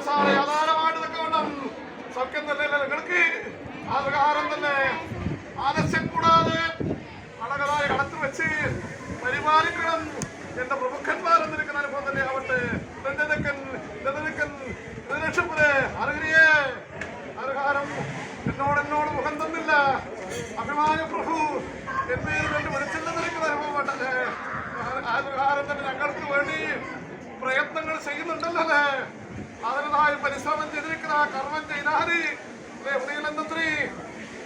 അവസാന ആധാരമായിട്ട് നിൽക്കണം. സത്യം തന്നെ നിങ്ങൾക്ക് ആ പ്രകാരം തന്നെ ആലസ്യം കൂടാതെ അളകളായി കടത്തി വെച്ച് പരിപാലിക്കണം. എന്റെ പ്രമുഖന്മാരെന്ന് നിൽക്കുന്ന അനുഭവം തന്നെ ആവട്ടെ. അർഹരിയെ അർഹാരം എന്നോട് മുഖം തന്നില്ല. അഭിമാന പ്രഭു എന്നെ വിളിച്ചില്ലെന്ന് നിൽക്കുന്ന അനുഭവം ആധാരം തന്നെ ഞങ്ങൾക്ക് വേണ്ടി പ്രയത്നങ്ങൾ ചെയ്യുന്നുണ്ടല്ലോ. അതിനായി പരിശ്രമം ചെയ്തിരിക്കുന്ന കർമ്മം ചെയ്താൽ ഉദയനന്ദന്ത്രി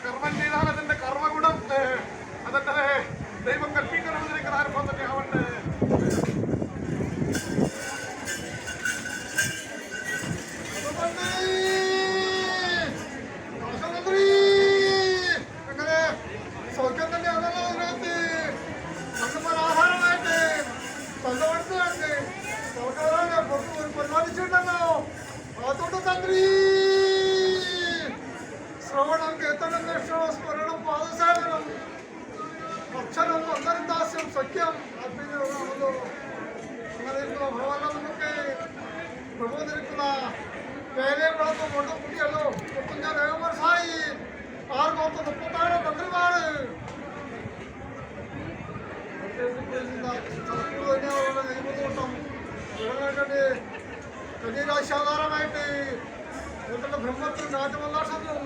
കർമ്മം ചെയ്താൽ അതിന്റെ കർമ്മഗുണം അതെന്നെ ദൈവം കൽപ്പിക്കണമെന്നിരിക്കുന്ന അനുഭവം തന്നെ ആവട്ടെ. സൗഖ്യം തന്നെ ആണല്ലോ അതിനകത്ത് ആധാരമായിട്ട് സ്വന്തമെടുത്തായിട്ട് പരിപാലിച്ചിട്ടുണ്ടല്ലോ. അതുകൊണ്ട് തന്ത്രി ശ്രവണം കീർത്തനം ദർശനം സ്മരണം പാദസേവനം ഭക്ഷണം അന്തരദാസ്യം സഖ്യം ആത്മീയമാണല്ലോ. അങ്ങനെ ഇരിക്കുന്ന ഭഗവാനെ നമുക്ക് പ്രബോധിരിക്കുന്ന വേലയെ വിളക്കം കൊണ്ട് കൂടിയല്ലോ. മുപ്പത്തഞ്ച് ദേവമർസായി 636 മന്ത്രിമാര് ദൈവതോട്ടം കന്യരാശാധാരമായിട്ട് ബ്രഹ്മത്തിൽ നാട്ടുമല്ലാസവും